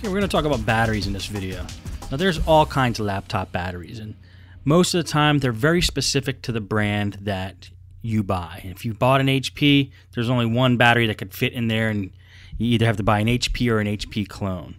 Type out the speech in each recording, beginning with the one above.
Okay, we're going to talk about batteries in this video. Now there's all kinds of laptop batteries, and most of the time they're very specific to the brand that you buy. If you bought an HP, there's only one battery that could fit in there, and you either have to buy an HP or an HP clone.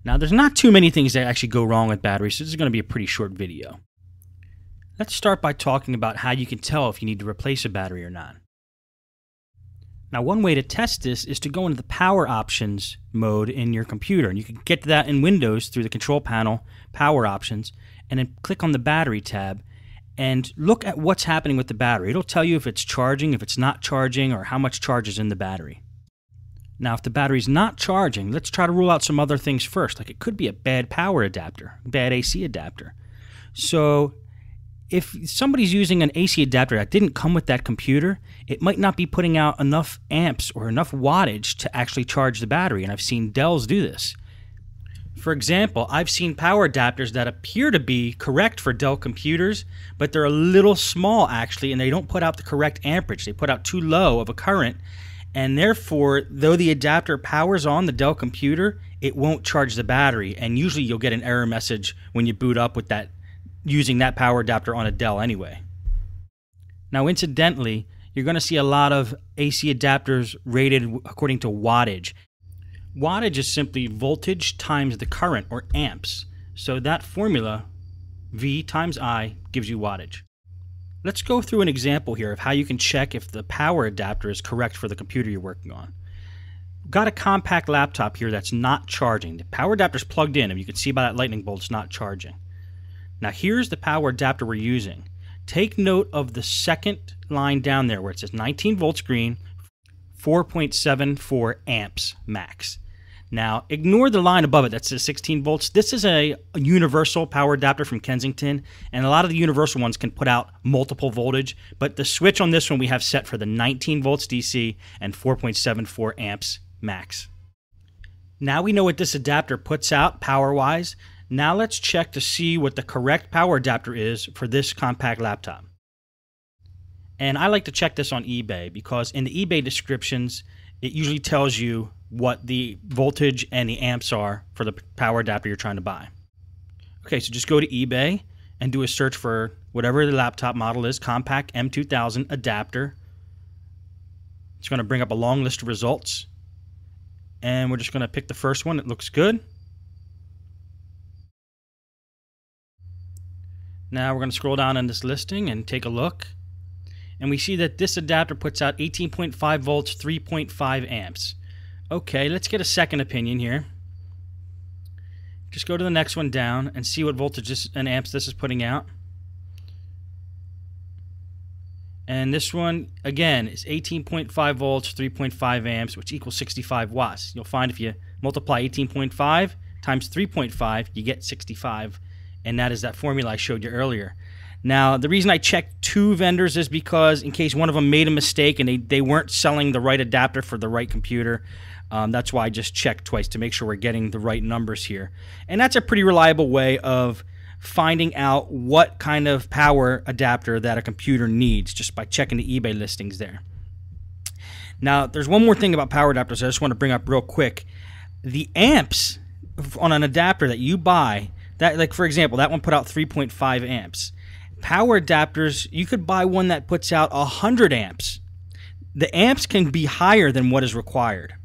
Now there's not too many things that actually go wrong with batteries, so this is going to be a pretty short video. Let's start by talking about how you can tell if you need to replace a battery or not. Now, one way to test this is to go into the power options mode in your computer. And you can get to that in Windows through the control panel, power options, and then click on the battery tab and look at what's happening with the battery. It'll tell you if it's charging, if it's not charging, or how much charge is in the battery. Now, if the battery's not charging, let's try to rule out some other things first. Like it could be a bad power adapter, bad AC adapter. So if somebody's using an AC adapter that didn't come with that computer, it might not be putting out enough amps or enough wattage to actually charge the battery, and I've seen Dells do this. For example, I've seen power adapters that appear to be correct for Dell computers, but they're a little small actually, and they don't put out the correct amperage. They put out too low of a current, and therefore, though the adapter powers on the Dell computer, it won't charge the battery, and usually you'll get an error message when you boot up with that, using that power adapter on a Dell anyway. Now incidentally, you're going to see a lot of AC adapters rated according to wattage. Wattage is simply voltage times the current, or amps. So that formula, V times I, gives you wattage. Let's go through an example here of how you can check if the power adapter is correct for the computer you're working on. Got a compact laptop here that's not charging. The power adapter's plugged in, and you can see by that lightning bolt it's not charging. Now here's the power adapter we're using. Take note of the second line down there where it says 19 volts green, 4.74 amps max. Now ignore the line above it that says 16 volts. This is a universal power adapter from Kensington, and a lot of the universal ones can put out multiple voltage, but the switch on this one we have set for the 19 volts DC and 4.74 amps max. Now we know what this adapter puts out power-wise. Now let's check to see what the correct power adapter is for this compact laptop. And I like to check this on eBay because in the eBay descriptions, it usually tells you what the voltage and the amps are for the power adapter you're trying to buy. Okay, so just go to eBay and do a search for whatever the laptop model is, compact M2000 adapter. It's going to bring up a long list of results. And we're just going to pick the first one that looks good. Now we're going to scroll down on this listing and take a look. And we see that this adapter puts out 18.5 volts, 3.5 amps. Okay, let's get a second opinion here. Just go to the next one down and see what voltage and amps this is putting out. And this one, again, is 18.5 volts, 3.5 amps, which equals 65 watts. You'll find if you multiply 18.5 times 3.5, you get 65. And that is that formula I showed you earlier. Now, the reason I checked two vendors is because in case one of them made a mistake and they weren't selling the right adapter for the right computer, that's why I just checked twice to make sure we're getting the right numbers here. And that's a pretty reliable way of finding out what kind of power adapter that a computer needs just by checking the eBay listings there. Now, there's one more thing about power adapters I just want to bring up real quick. The amps on an adapter that you buy, that, like for example, that one put out 3.5 amps. Power adapters, you could buy one that puts out 100 amps. The amps can be higher than what is required.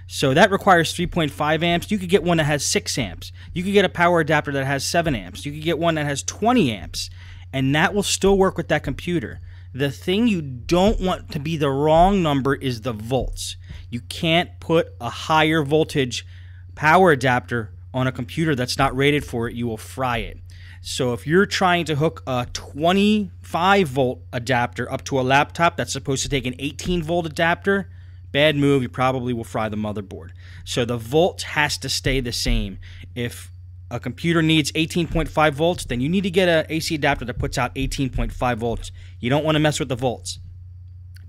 So that requires 3.5 amps. You could get one that has 6 amps. You could get a power adapter that has 7 amps. You could get one that has 20 amps. And that will still work with that computer. The thing you don't want to be the wrong number is the volts. You can't put a higher voltage power adapter on a computer that's not rated for it. You will fry it. So if you're trying to hook a 25 volt adapter up to a laptop that's supposed to take an 18 volt adapter, bad move. You probably will fry the motherboard. So the volts has to stay the same. If a computer needs 18.5 volts, then you need to get an AC adapter that puts out 18.5 volts. You don't want to mess with the volts.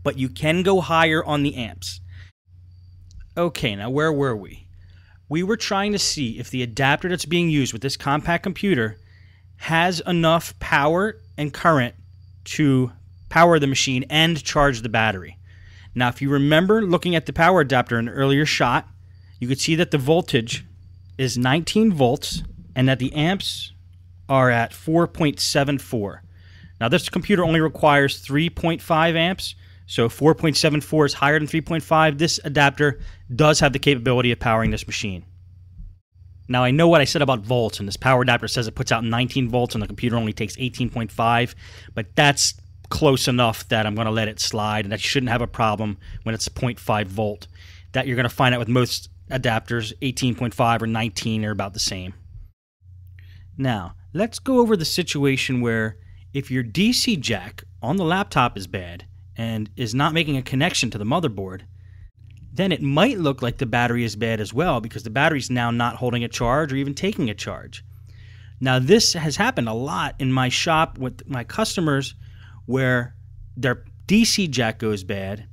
But you can go higher on the amps. Okay, now where were we? We were trying to see if the adapter that's being used with this compact computer has enough power and current to power the machine and charge the battery. Now, if you remember looking at the power adapter in an earlier shot, you could see that the voltage is 19 volts and that the amps are at 4.74. Now this computer only requires 3.5 amps, so 4.74 is higher than 3.5. This adapter does have the capability of powering this machine. Now I know what I said about volts, and this power adapter says it puts out 19 volts and the computer only takes 18.5, but that's close enough that I'm going to let it slide, and that you shouldn't have a problem when it's 0.5 volt. That you're going to find out with most adapters, 18.5 or 19 are about the same. Now, let's go over the situation where if your DC jack on the laptop is bad and is not making a connection to the motherboard, then it might look like the battery is bad as well because the battery's now not holding a charge or even taking a charge. Now, this has happened a lot in my shop with my customers where their DC jack goes bad.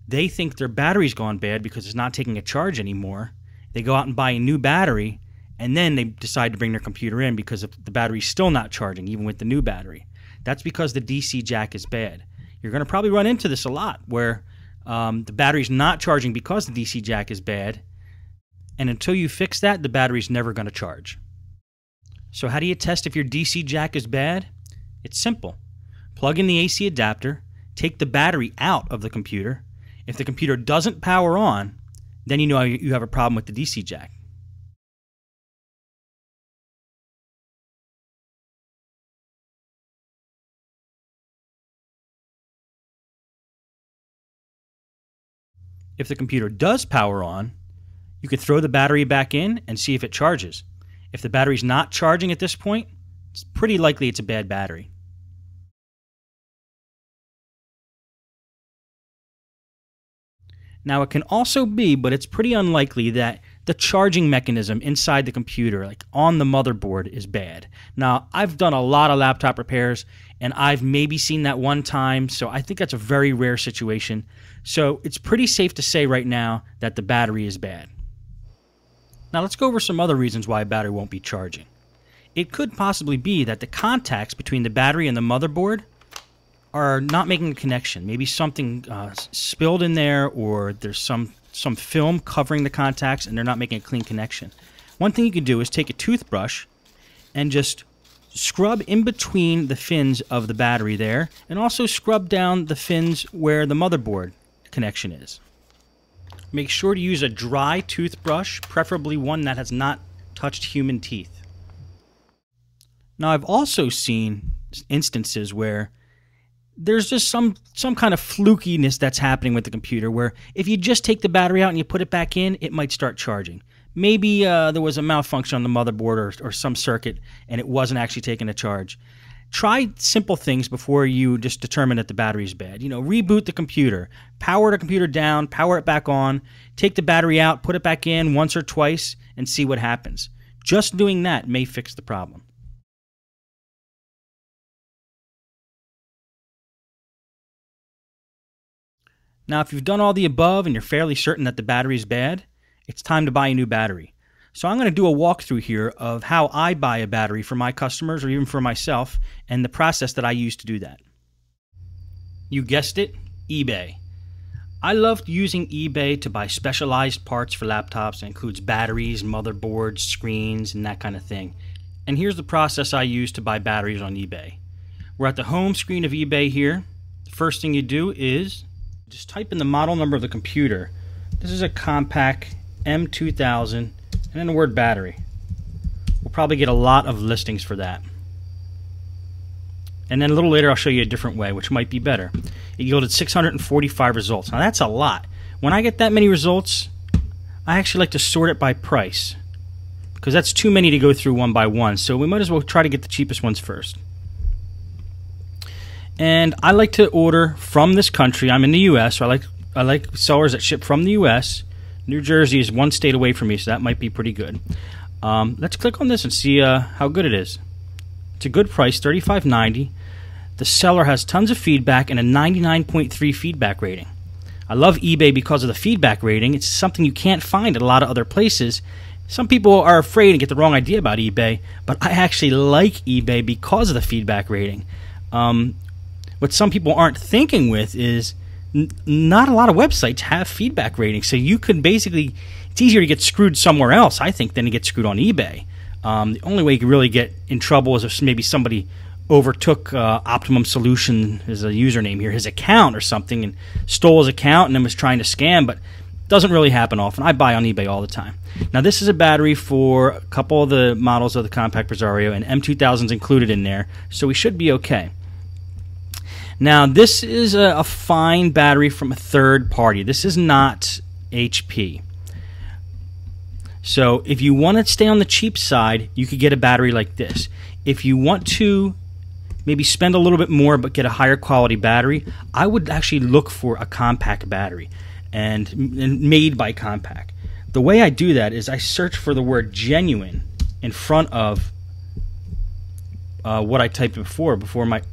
They think their battery's gone bad because it's not taking a charge anymore. They go out and buy a new battery, and then they decide to bring their computer in because the battery's still not charging, even with the new battery. That's because the DC jack is bad. You're going to probably run into this a lot, where the battery's not charging because the DC jack is bad, and until you fix that, the battery's never going to charge. So how do you test if your DC jack is bad? It's simple. Plug in the AC adapter, take the battery out of the computer. If the computer doesn't power on, then you know you have a problem with the DC jack. If the computer does power on, you could throw the battery back in and see if it charges. If the battery's not charging at this point, it's pretty likely it's a bad battery. Now, it can also be, but it's pretty unlikely, that the charging mechanism inside the computer, like on the motherboard, is bad. Now, I've done a lot of laptop repairs, and I've maybe seen that one time, so I think that's a very rare situation. So it's pretty safe to say right now that the battery is bad. Now, let's go over some other reasons why a battery won't be charging. It could possibly be that the contacts between the battery and the motherboard are not making a connection. Maybe something spilled in there, or there's some film covering the contacts and they're not making a clean connection. One thing you can do is take a toothbrush and just scrub in between the fins of the battery there, and also scrub down the fins where the motherboard connection is. Make sure to use a dry toothbrush, preferably one that has not touched human teeth. Now, I've also seen instances where there's just some kind of flukiness that's happening with the computer, where if you just take the battery out and you put it back in, it might start charging. Maybe there was a malfunction on the motherboard or some circuit and it wasn't actually taking a charge. Try simple things before you just determine that the battery is bad. You know, reboot the computer, power the computer down, power it back on, take the battery out, put it back in once or twice, and see what happens. Just doing that may fix the problem. Now, if you've done all the above and you're fairly certain that the battery is bad, it's time to buy a new battery. So I'm going to do a walkthrough here of how I buy a battery for my customers or even for myself, and the process that I use to do that. You guessed it, eBay. I love using eBay to buy specialized parts for laptops. It includes batteries, motherboards, screens, and that kind of thing. And here's the process I use to buy batteries on eBay. We're at the home screen of eBay here. The first thing you do is just type in the model number of the computer. This is a Compaq M2000, and then the word battery. We'll probably get a lot of listings for that. And then a little later I'll show you a different way, which might be better. It yielded 645 results. Now that's a lot. When I get that many results, I actually like to sort it by price, because that's too many to go through one by one, so we might as well try to get the cheapest ones first. And I like to order from this country. I'm in the U.S., so I like sellers that ship from the U.S. New Jersey is one state away from me, so that might be pretty good. Let's click on this and see how good it is. It's a good price, $35.90. The seller has tons of feedback and a 99.3 feedback rating. I love eBay because of the feedback rating. It's something you can't find at a lot of other places. Some people are afraid and get the wrong idea about eBay, but I actually like eBay because of the feedback rating. What some people aren't thinking with is not a lot of websites have feedback ratings, so you could basically, it's easier to get screwed somewhere else, I think, than to get screwed on eBay. The only way you can really get in trouble is if maybe somebody overtook Optimum Solution as a username here, his account or something, and stole his account and then was trying to scam, but it doesn't really happen often. I buy on eBay all the time. Now, this is a battery for a couple of the models of the compact Batareya, and M2000 is included in there, so we should be okay. Now, this is a fine battery from a third party. This is not HP. So if you want to stay on the cheap side, you could get a battery like this. If you want to maybe spend a little bit more but get a higher quality battery, I would actually look for a compact battery and made by Compact. The way I do that is I search for the word genuine in front of what I typed before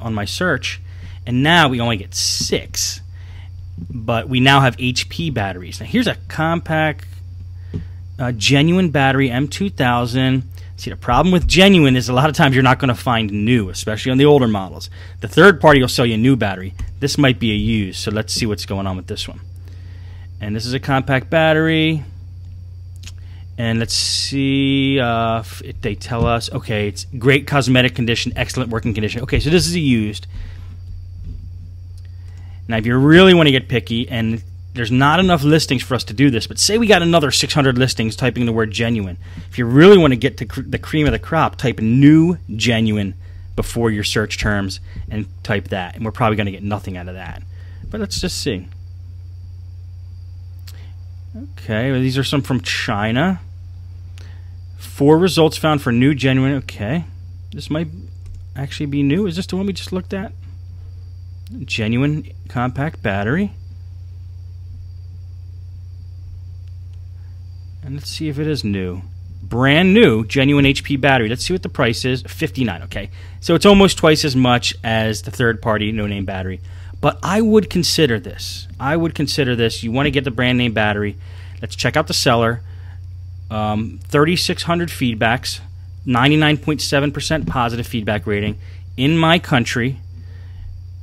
on my search, and now we only get 6, but we now have HP batteries. Now here's a compact genuine battery, M2000. See, the problem with genuine is a lot of times you're not going to find new, especially on the older models. The third party will sell you a new battery. This might be a used, so let's see what's going on with this one. And this is a compact battery. And let's see if they tell us, okay, it's great cosmetic condition, excellent working condition. Okay, so this is a used. Now, if you really want to get picky, and there's not enough listings for us to do this, but say we got another 600 listings typing the word genuine. If you really want to get to the cream of the crop, type new genuine before your search terms and type that, and we're probably going to get nothing out of that. But let's just see. Okay, well, these are some from China. 4 results found for new genuine. Okay, this might actually be new. Is this the one we just looked at? Genuine compact battery. And let's see if it is new. Brand new, genuine HP battery. Let's see what the price is. $59, okay. So it's almost twice as much as the third-party no-name battery. But I would consider this. I would consider this. You want to get the brand name battery. Let's check out the seller. 3,600 feedbacks, 99.7% positive feedback rating in my country,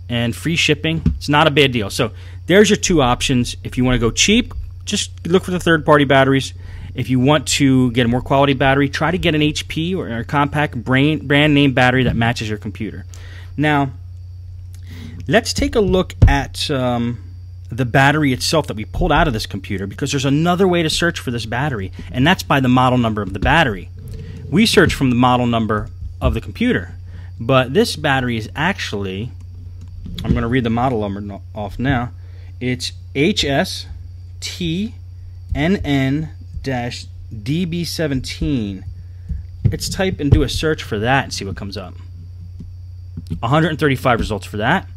and free shipping. It's not a bad deal. So there's your 2 options. If you want to go cheap, just look for the third-party batteries. If you want to get a more quality battery, try to get an HP or a compact brand name battery that matches your computer. Now, let's take a look at the battery itself that we pulled out of this computer, because there's another way to search for this battery, and that's by the model number of the battery. We search from the model number of the computer, but this battery is actually, I'm going to read the model number off now. It's HSTNN-DB17. Let's type and do a search for that and see what comes up. 135 results for that.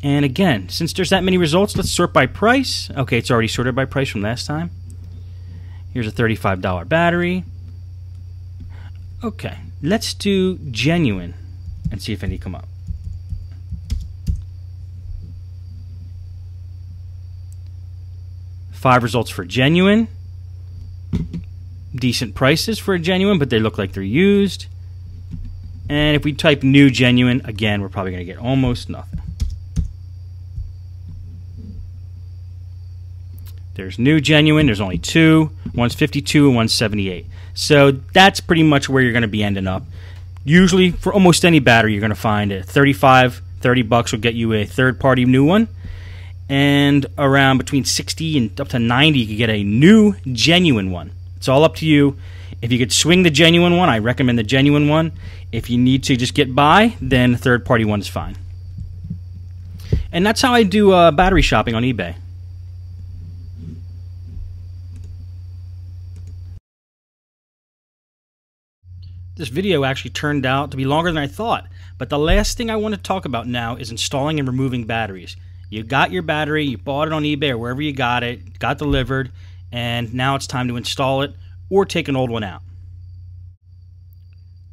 And again, since there's that many results, let's sort by price. Okay, it's already sorted by price from last time. Here's a $35 battery. Okay, let's do genuine and see if any come up. Five results for genuine. Decent prices for a genuine, but they look like they're used. And if we type new genuine, again, we're probably going to get almost nothing. There's new genuine. There's only 2. One's 52 and one's 78. So that's pretty much where you're going to be ending up. Usually, for almost any battery, you're going to find it. $35, $30 will get you a third-party new one. And around between 60 and up to 90, you can get a new genuine one. It's all up to you. If you could swing the genuine one, I recommend the genuine one. If you need to just get by, then the third-party one is fine. And that's how I do battery shopping on eBay. This video actually turned out to be longer than I thought, but the last thing I want to talk about now is installing and removing batteries. You got your battery, you bought it on eBay or wherever you got it, got delivered, and now it's time to install it or take an old one out.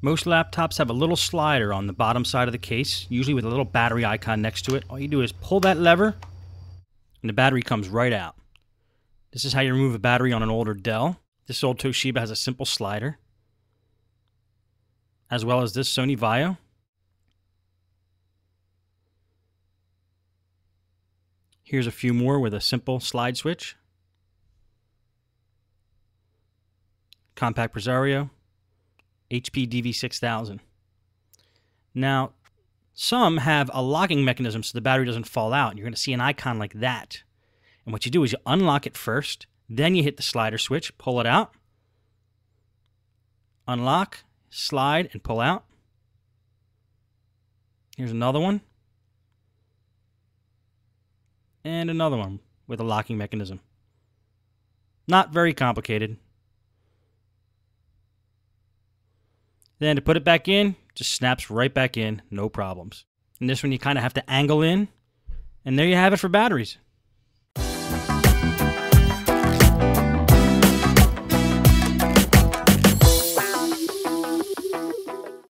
Most laptops have a little slider on the bottom side of the case, usually with a little battery icon next to it. All you do is pull that lever, and the battery comes right out. This is how you remove a battery on an older Dell. This old Toshiba has a simple slider, as well as this Sony Vaio. Here's a few more with a simple slide switch. Compact Batareya, HP DV6000. Now, some have a locking mechanism so the battery doesn't fall out. You're going to see an icon like that. And what you do is you unlock it first, then you hit the slider switch, pull it out, unlock, slide, and pull out. Here's another one. And another one with a locking mechanism. Not very complicated. Then to put it back in, just snaps right back in, no problems. And this one you kind of have to angle in. And there you have it for batteries.